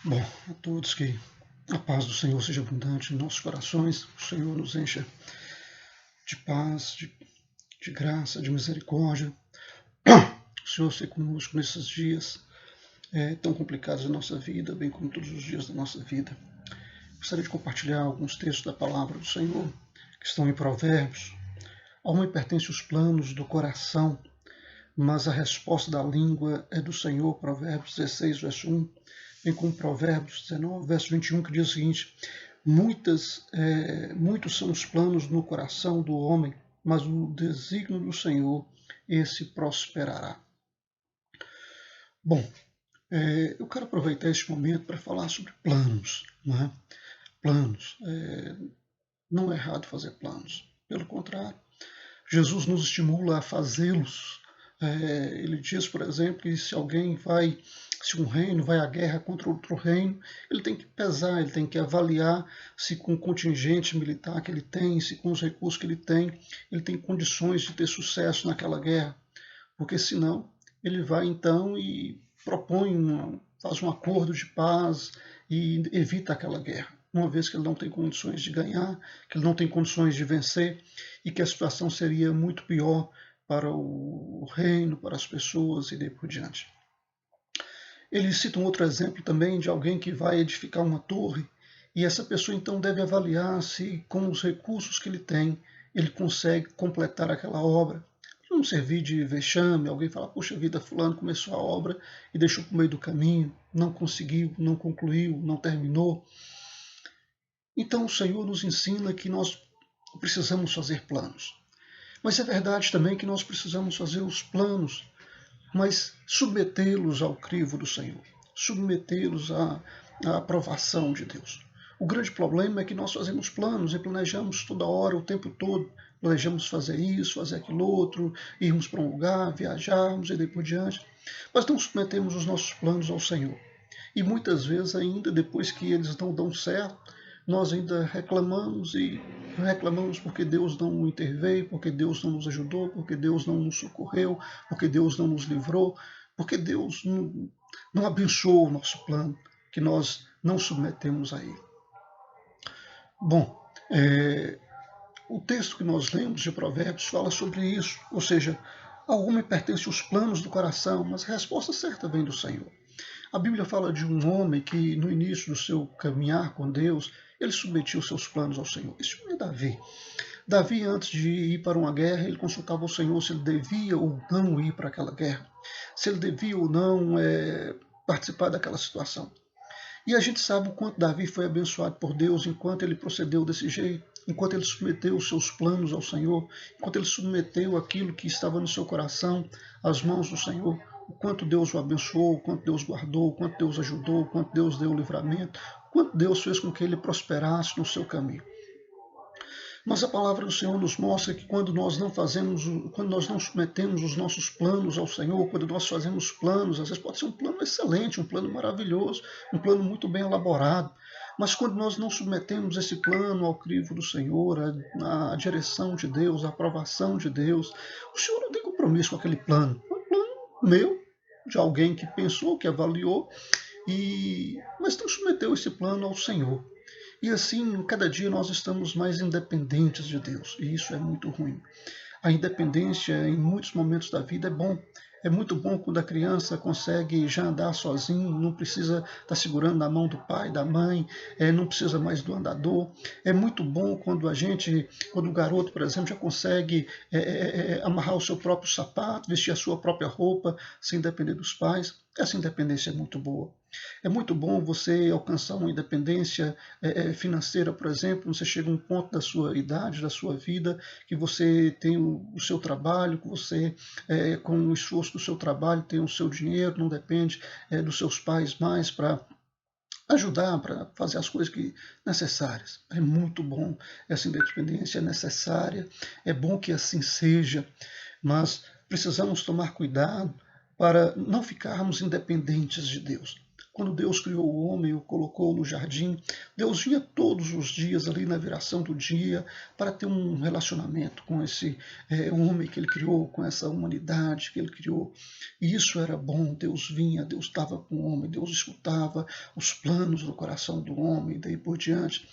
Bom, a todos que a paz do Senhor seja abundante em nossos corações, o Senhor nos encha de paz, de graça, de misericórdia. O Senhor seja conosco nesses dias tão complicados da nossa vida, bem como todos os dias da nossa vida. Gostaria de compartilhar alguns textos da palavra do Senhor que estão em Provérbios. Ao homem pertence os planos do coração, mas a resposta da língua é do Senhor. Provérbios 16, verso 1, bem como Provérbios 19, verso 21, que diz o seguinte: muitos são os planos no coração do homem, mas o desígnio do Senhor, esse prosperará. Bom, eu quero aproveitar este momento para falar sobre planos. Não é? Planos. Não é errado fazer planos. Pelo contrário, Jesus nos estimula a fazê-los. Ele diz, por exemplo, que se um reino vai à guerra contra outro reino, ele tem que pesar, ele tem que avaliar se com o contingente militar que ele tem, se com os recursos que ele tem condições de ter sucesso naquela guerra. Porque senão ele vai então e faz um acordo de paz e evita aquela guerra, uma vez que ele não tem condições de ganhar, que ele não tem condições de vencer e que a situação seria muito pior para o reino, para as pessoas e daí por diante. Ele cita um outro exemplo também de alguém que vai edificar uma torre e essa pessoa então deve avaliar se com os recursos que ele tem, ele consegue completar aquela obra. Não servir de vexame, alguém falar, poxa vida, fulano começou a obra e deixou para o meio do caminho, não conseguiu, não concluiu, não terminou. Então o Senhor nos ensina que nós precisamos fazer planos. Mas é verdade também que nós precisamos fazer os planos, mas submetê-los ao crivo do Senhor, submetê-los à aprovação de Deus. O grande problema é que nós fazemos planos e planejamos toda hora, o tempo todo. Planejamos fazer isso, fazer aquilo outro, irmos para um lugar, viajarmos e daí por diante. Mas não submetemos os nossos planos ao Senhor. E muitas vezes ainda, depois que eles não dão certo, nós ainda reclamamos porque Deus não interveio, porque Deus não nos ajudou, porque Deus não nos socorreu, porque Deus não nos livrou, porque Deus não abençoou o nosso plano, que nós não submetemos a Ele. Bom, o texto que nós lemos de Provérbios fala sobre isso, ou seja, ao homem pertencem os planos do coração, mas a resposta certa vem do Senhor. A Bíblia fala de um homem que, no início do seu caminhar com Deus, ele submetia os seus planos ao Senhor. Isso é Davi. Davi, antes de ir para uma guerra, ele consultava o Senhor se ele devia ou não ir para aquela guerra, se ele devia ou não participar daquela situação. E a gente sabe o quanto Davi foi abençoado por Deus enquanto ele procedeu desse jeito, enquanto ele submeteu os seus planos ao Senhor, enquanto ele submeteu aquilo que estava no seu coração às mãos do Senhor. O quanto Deus o abençoou, o quanto Deus guardou, o quanto Deus ajudou, o quanto Deus deu o livramento, o quanto Deus fez com que ele prosperasse no seu caminho. Mas a palavra do Senhor nos mostra que quando nós não submetemos os nossos planos ao Senhor, quando nós fazemos planos, às vezes pode ser um plano excelente, um plano maravilhoso, um plano muito bem elaborado, mas quando nós não submetemos esse plano ao crivo do Senhor, à direção de Deus, à aprovação de Deus, o Senhor não tem compromisso com aquele plano. É um plano meu, de alguém que pensou, que avaliou, mas não submeteu esse plano ao Senhor. E assim, cada dia nós estamos mais independentes de Deus, e isso é muito ruim. A independência em muitos momentos da vida é bom. É muito bom quando a criança consegue já andar sozinho, não precisa estar segurando na mão do pai, da mãe, não precisa mais do andador. É muito bom quando o garoto, por exemplo, já consegue amarrar o seu próprio sapato, vestir a sua própria roupa, sem depender dos pais. Essa independência é muito boa. É muito bom você alcançar uma independência financeira, por exemplo, você chega a um ponto da sua idade, da sua vida, que você tem o seu trabalho, que você, com o esforço do seu trabalho, tem o seu dinheiro, não depende dos seus pais mais para ajudar, para fazer as coisas necessárias. É muito bom, essa independência é necessária, é bom que assim seja, mas precisamos tomar cuidado para não ficarmos independentes de Deus. quando Deus criou o homem e o colocou no jardim, Deus vinha todos os dias ali na viração do dia para ter um relacionamento com esse homem que ele criou, com essa humanidade que ele criou. E isso era bom, Deus vinha, Deus estava com o homem, Deus escutava os planos do coração do homem e daí por diante.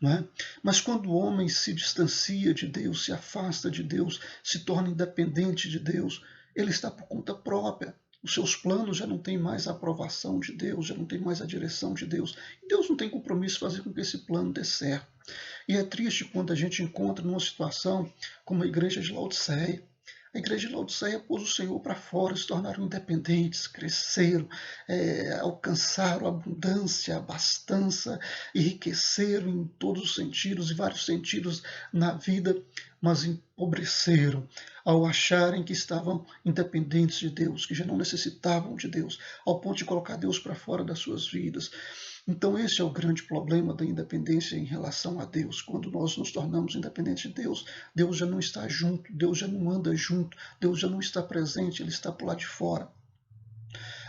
Não é? Mas quando o homem se distancia de Deus, se afasta de Deus, se torna independente de Deus, ele está por conta própria. Os seus planos já não têm mais a aprovação de Deus, já não tem mais a direção de Deus. E Deus não tem compromisso de fazer com que esse plano dê certo. E é triste quando a gente encontra numa situação como a igreja de Laodiceia. A igreja de Laodiceia pôs o Senhor para fora, se tornaram independentes, cresceram, alcançaram a abundância, a abastança, enriqueceram em todos os sentidos e vários sentidos na vida, mas empobreceram ao acharem que estavam independentes de Deus, que já não necessitavam de Deus, ao ponto de colocar Deus para fora das suas vidas. Então esse é o grande problema da independência em relação a Deus. Quando nós nos tornamos independentes de Deus, Deus já não está junto, Deus já não anda junto, Deus já não está presente, Ele está por lá de fora.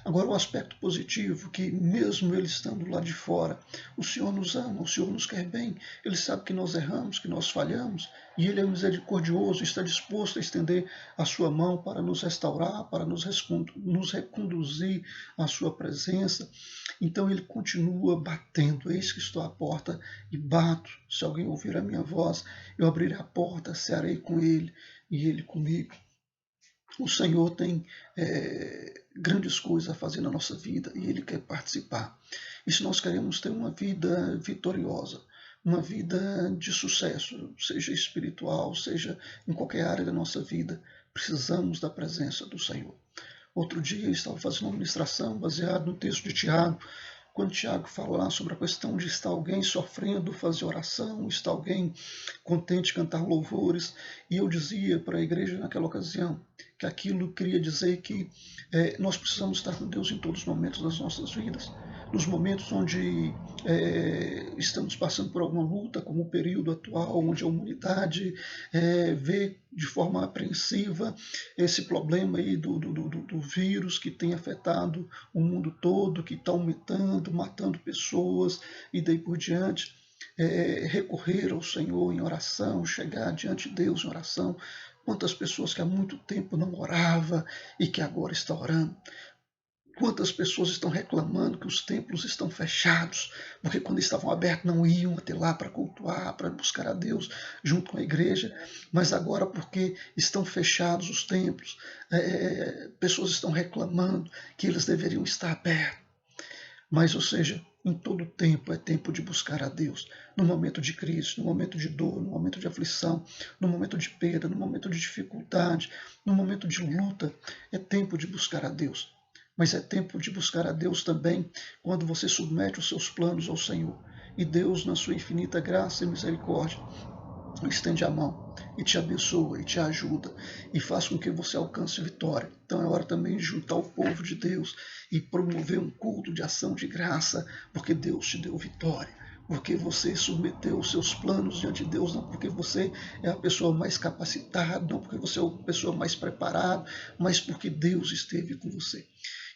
Agora, o aspecto positivo, que mesmo Ele estando lá de fora, o Senhor nos ama, o Senhor nos quer bem, Ele sabe que nós erramos, que nós falhamos, e Ele é misericordioso, está disposto a estender a sua mão para nos restaurar, para nos reconduzir à sua presença. Então Ele continua batendo, eis que estou à porta e bato. Se alguém ouvir a minha voz, eu abrirei a porta, cearei com Ele e Ele comigo. O Senhor tem grandes coisas a fazer na nossa vida e Ele quer participar. E se nós queremos ter uma vida vitoriosa, uma vida de sucesso, seja espiritual, seja em qualquer área da nossa vida, precisamos da presença do Senhor. Outro dia eu estava fazendo uma ministração baseada no texto de Tiago, quando Tiago fala lá sobre a questão de estar alguém sofrendo, fazer oração, estar alguém contente, cantar louvores, e eu dizia para a igreja naquela ocasião que aquilo queria dizer que nós precisamos estar com Deus em todos os momentos das nossas vidas. Nos momentos onde estamos passando por alguma luta, como o período atual, onde a humanidade vê de forma apreensiva esse problema aí do vírus que tem afetado o mundo todo, que está aumentando, matando pessoas e daí por diante. Recorrer ao Senhor em oração, chegar diante de Deus em oração. Quantas pessoas que há muito tempo não orava e que agora está orando. Quantas pessoas estão reclamando que os templos estão fechados, porque quando estavam abertos não iam até lá para cultuar, para buscar a Deus junto com a igreja, mas agora porque estão fechados os templos, pessoas estão reclamando que eles deveriam estar abertos. Mas, ou seja, em todo tempo é tempo de buscar a Deus. No momento de crise, no momento de dor, no momento de aflição, no momento de perda, no momento de dificuldade, no momento de luta, é tempo de buscar a Deus. Mas é tempo de buscar a Deus também quando você submete os seus planos ao Senhor. E Deus, na sua infinita graça e misericórdia, estende a mão e te abençoa e te ajuda e faz com que você alcance vitória. Então é hora também de juntar o povo de Deus e promover um culto de ação de graça, porque Deus te deu vitória. Porque você submeteu os seus planos diante de Deus, não porque você é a pessoa mais capacitada, não porque você é a pessoa mais preparada, mas porque Deus esteve com você.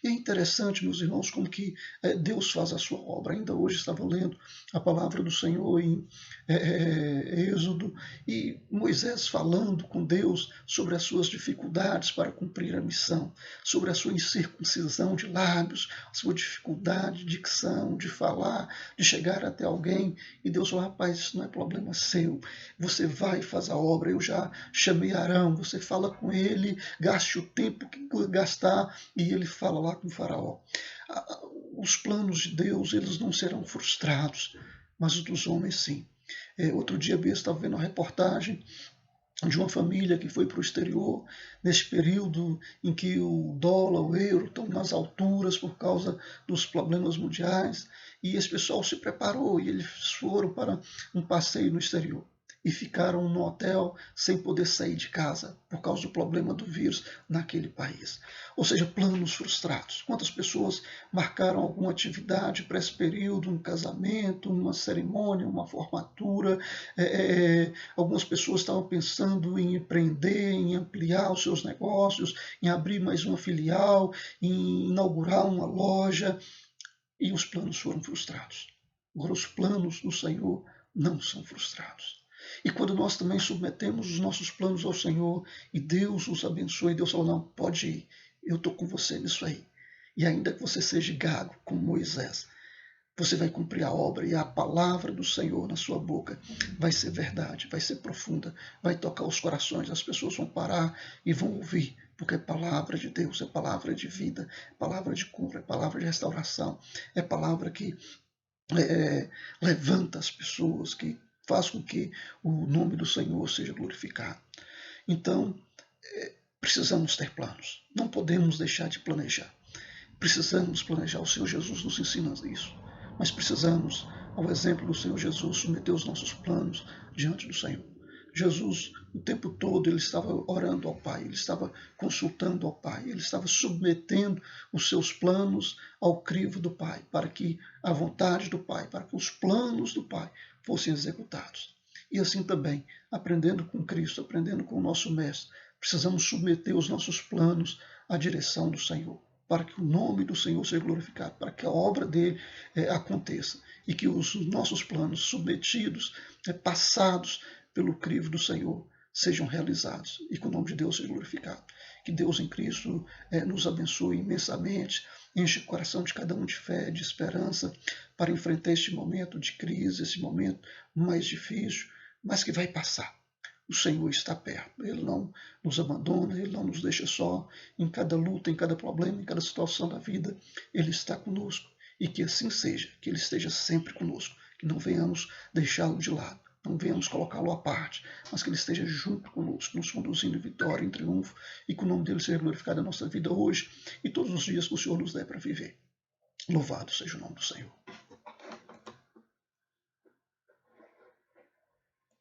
E é interessante, meus irmãos, como que Deus faz a sua obra. Ainda hoje estava lendo a palavra do Senhor em Êxodo, e Moisés falando com Deus sobre as suas dificuldades para cumprir a missão, sobre a sua incircuncisão de lábios, a sua dificuldade de dicção, de falar, de chegar até alguém. E Deus falou: rapaz, isso não é problema seu. Você vai e faz a obra. Eu já chamei Arão, você fala com ele, gaste o tempo que gastar, e ele fala lá com o faraó. Os planos de Deus, eles não serão frustrados, mas os dos homens sim. Outro dia eu estava vendo uma reportagem de uma família que foi para o exterior nesse período em que o dólar, o euro estão nas alturas por causa dos problemas mundiais, e esse pessoal se preparou e eles foram para um passeio no exterior e ficaram no hotel sem poder sair de casa por causa do problema do vírus naquele país. Ou seja, planos frustrados. Quantas pessoas marcaram alguma atividade para esse período, um casamento, uma cerimônia, uma formatura, algumas pessoas estavam pensando em empreender, em ampliar os seus negócios, em abrir mais uma filial, em inaugurar uma loja, e os planos foram frustrados. Agora, os planos do Senhor não são frustrados. E quando nós também submetemos os nossos planos ao Senhor e Deus os abençoa, e Deus fala, não, pode ir, eu estou com você nisso aí. E ainda que você seja gago, como Moisés, você vai cumprir a obra e a palavra do Senhor na sua boca vai ser verdade, vai ser profunda, vai tocar os corações, as pessoas vão parar e vão ouvir, porque é palavra de Deus, é palavra de vida, é palavra de cura, é palavra de restauração, é palavra que levanta as pessoas, que faz com que o nome do Senhor seja glorificado. Então, precisamos ter planos, não podemos deixar de planejar. Precisamos planejar, o Senhor Jesus nos ensina isso. Mas precisamos, ao exemplo do Senhor Jesus, submeter os nossos planos diante do Senhor. Jesus, o tempo todo, ele estava orando ao Pai, ele estava consultando ao Pai, ele estava submetendo os seus planos ao crivo do Pai, para que a vontade do Pai, para que os planos do Pai fossem executados. E assim também, aprendendo com Cristo, aprendendo com o nosso Mestre, precisamos submeter os nossos planos à direção do Senhor, para que o nome do Senhor seja glorificado, para que a obra dele aconteça e que os nossos planos submetidos, passados pelo crivo do Senhor, sejam realizados e que o nome de Deus seja glorificado. Que Deus em Cristo nos abençoe imensamente, enche o coração de cada um de fé, de esperança, para enfrentar este momento de crise, esse momento mais difícil, mas que vai passar. O Senhor está perto, Ele não nos abandona, Ele não nos deixa só em cada luta, em cada problema, em cada situação da vida, Ele está conosco. E que assim seja, que Ele esteja sempre conosco, que não venhamos deixá-lo de lado, não venhamos colocá-lo à parte, mas que Ele esteja junto conosco, nos conduzindo em vitória, em triunfo, e que o nome dEle seja glorificado na nossa vida hoje e todos os dias que o Senhor nos der para viver. Louvado seja o nome do Senhor.